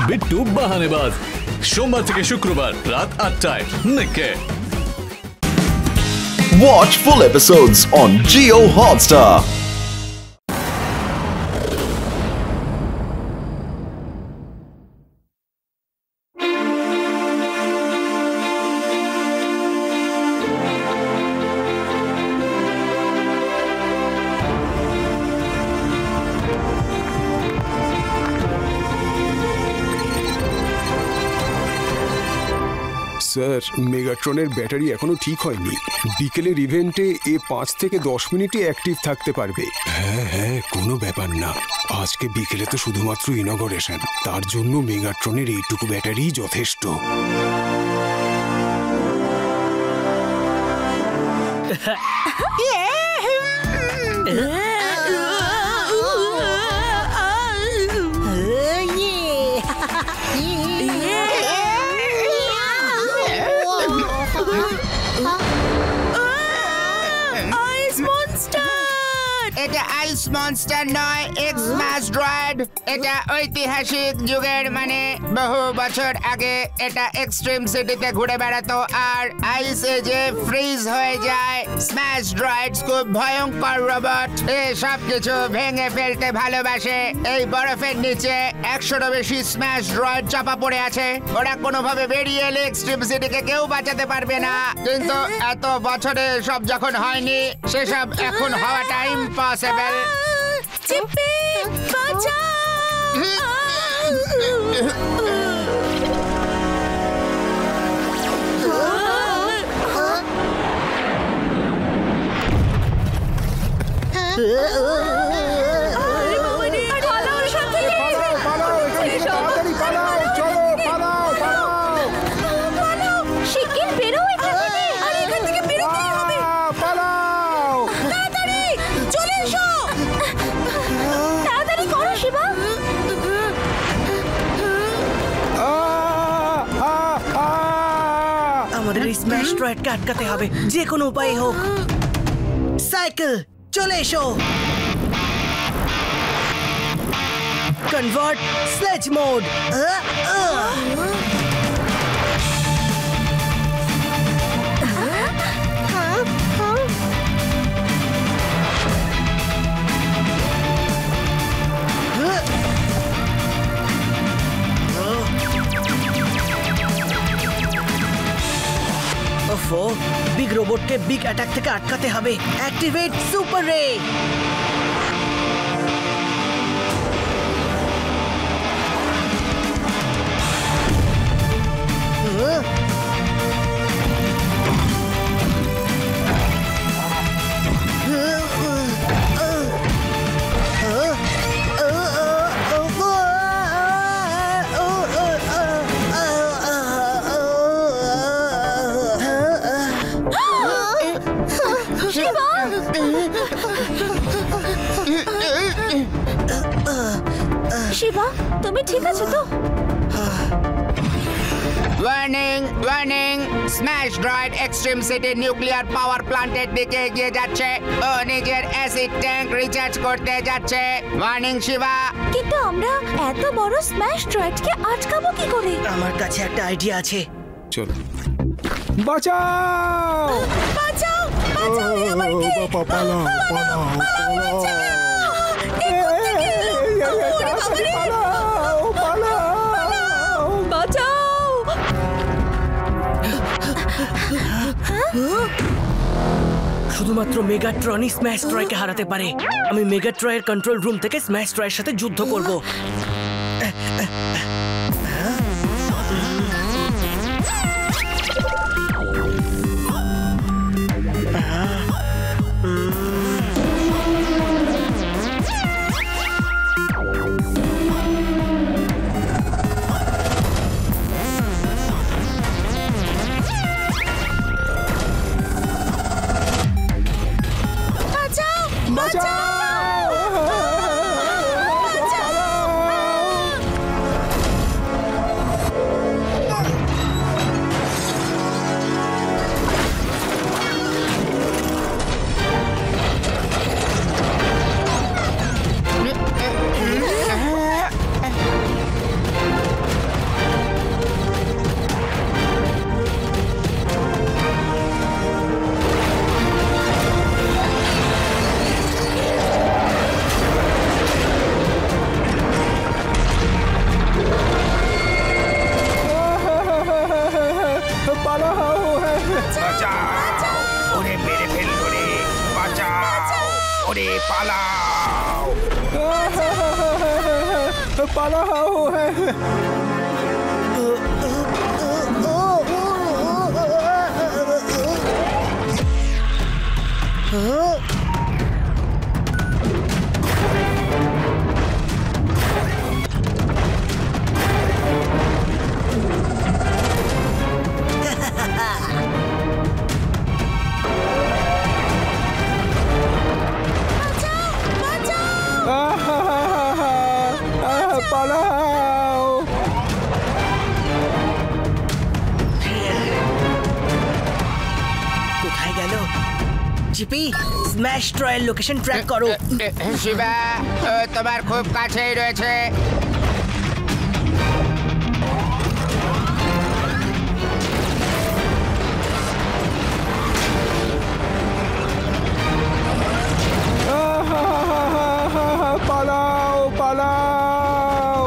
বিট্টু বাহানেবাজ, সোমবার থেকে শুক্রবার রাত 8টায় নিকে। Watch full episodes on Jio Hotstar. Sir, মেগাট্রনের ব্যাটারি এখনো ঠিক হয়নি। বিকেলের ইভেন্টে 5 থেকে 10 মিনিটই অ্যাক্টিভ থাকতে পারবে। হ্যাঁ, কোনো ব্যাপার না। আজকে বিকেলে তো শুধুমাত্র ইনগরেশন, তার জন্য মেগাট্রনের এইটুকু ব্যাটারি যথেষ্ট। এটা আইস মনস্টার নয়, এক্স স্ম্যাশ ড্রয়েড। এটা ঐতিহাসিক যুগের মানে বহু বছর আগে এটা এক্সট্রিম সিটিতে ঘুরে বেড়াতো আর আইস এজে ফ্রিজ হয়ে যায়। স্ম্যাশ ড্রয়েডস খুব ভয়ঙ্কর রোবট, সব কিছু ভেঙে ফেলতে ভালোবাসে। এই বরফের নিচে 100-রও বেশি স্ম্যাশ ড্রয়েড চাপা পড়ে আছে। ওরা কোনোভাবে বেরিয়ে এলে এক্সট্রিম সিটিকে কেউ বাঁচাতে পারবে না। কিন্তু এত বছরে সব যখন হয়নি, সেসব এখন হওয়াটা ইম্পসিবল। চিপি বাঁচাও! আমাদের এই স্ম্যাশ ড্রয়েডকে আটকাতে হবে যে কোনো উপায়ে হোক। সাইকেল, চলে এসো। Convert sledge mode. বিগ রোবটকে বিগ অ্যাটাক থেকে আটকাতে হবে। অ্যাক্টিভেট সুপার রে। শিবা, তুমি ঠিক আছো তো? Warning, warning! Smash droid extreme city nuclear power প্ল্যান্টের দিকে এগিয়ে যাচ্ছে। ও নিজের অ্যাসিড ট্যাঙ্ক রিচার্জ করতে যাচ্ছে। ওয়ার্নিং শিবা! কিন্তু আমরা এত বড় স্ম্যাশ ড্রয়েডকে আটকাবো কি করে? আমার কাছে একটা আইডিয়া আছে। চলো, বাঁচাও! বাঁচাও! বাঁচাও আমাকে! পালাও, পালাও, শুধুমাত্র মেগাট্রনই স্ম্যাশ ড্রয়কে হারাতে পারে। আমি মেগাট্রয়ের কন্ট্রোল রুম থেকে স্ম্যাশ ড্রয়ের সাথে যুদ্ধ করব। পালাও পালাও পালাও কোথায় গেল? জিপি, স্ম্যাশ ট্রয়ের লোকেশন ট্র্যাক করো। শিবা, ও তোমার খুব কাছেই রয়েছে। পালাও পালাও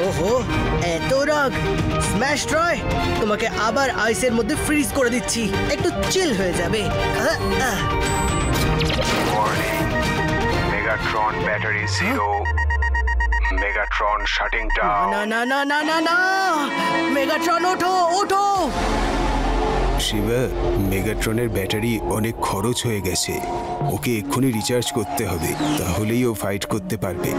ওহো, এত রাগ! স্ম্যাশ ট্রয়, তোমাকে আবার আইসের মধ্যে ফ্রিজ করে দিচ্ছি, একটু চিল হয়ে যাবে। Megatron battery 0. Megatron shutting down. না না না না না না, মেগাট্রন ওঠো ওঠো। শিবা, মেগাট্রনের ব্যাটারি অনেক খরচ হয়ে গেছে, ওকে এক্ষুনি রিচার্জ করতে হবে, তাহলেই ও ফাইট করতে পারবে।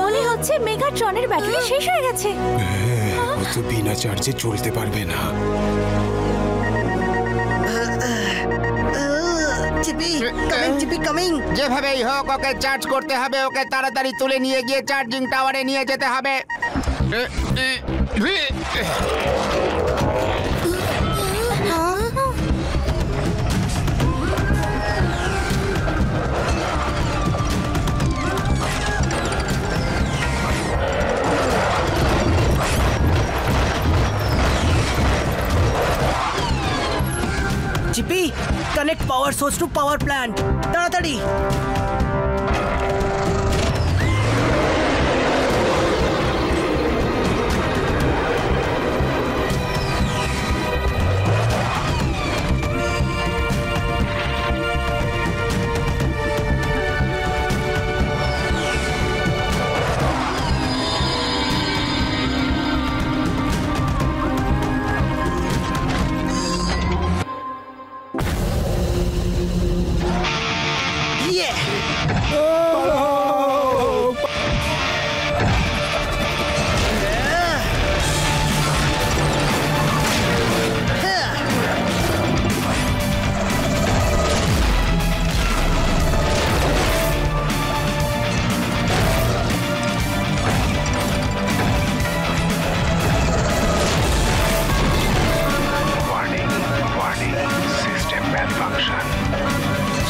মনে হচ্ছে মেগাট্রনের ব্যাটারি শেষ হয়ে গেছে। ও তো বিনা চার্জে চলতে পারবে না। GP coming, GP coming. যেভাবেই হোক ওকে চার্জ করতে হবে, ওকে তাড়াতাড়ি তুলে নিয়ে গিয়ে চার্জিং টাওয়ারে নিয়ে যেতে হবে। GP, connect power source to power plant, তাড়াতাড়ি।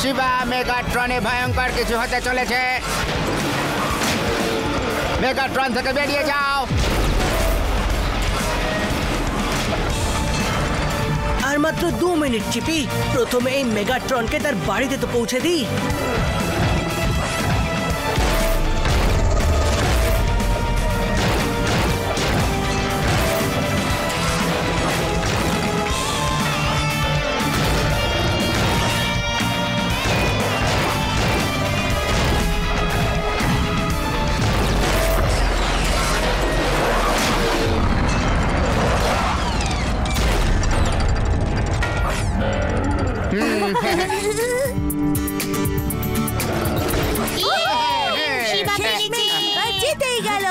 শিবা, মেগাট্রনে ভয়ঙ্কর কিছু হতে চলেছে। মেগাট্রন থেকে বেরিয়ে যাও। আর মাত্র 2 মিনিট জিপি, প্রথমে এই মেগাট্রনকে তার বাড়িতে তো পৌঁছে দিই। জিতেই গেল।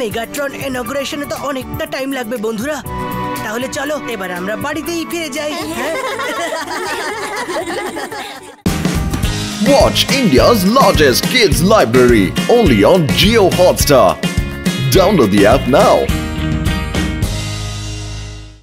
মেগাট্রন ইনঅগ্রেশনে তো অনেকটা টাইম লাগবে বন্ধুরা। তাহলে চলো এবার আমরা বাড়িতেই ফিরে যাই। হ্যাঁ? Watch India's largest kids library only on Jio Hotstar. Download the app now.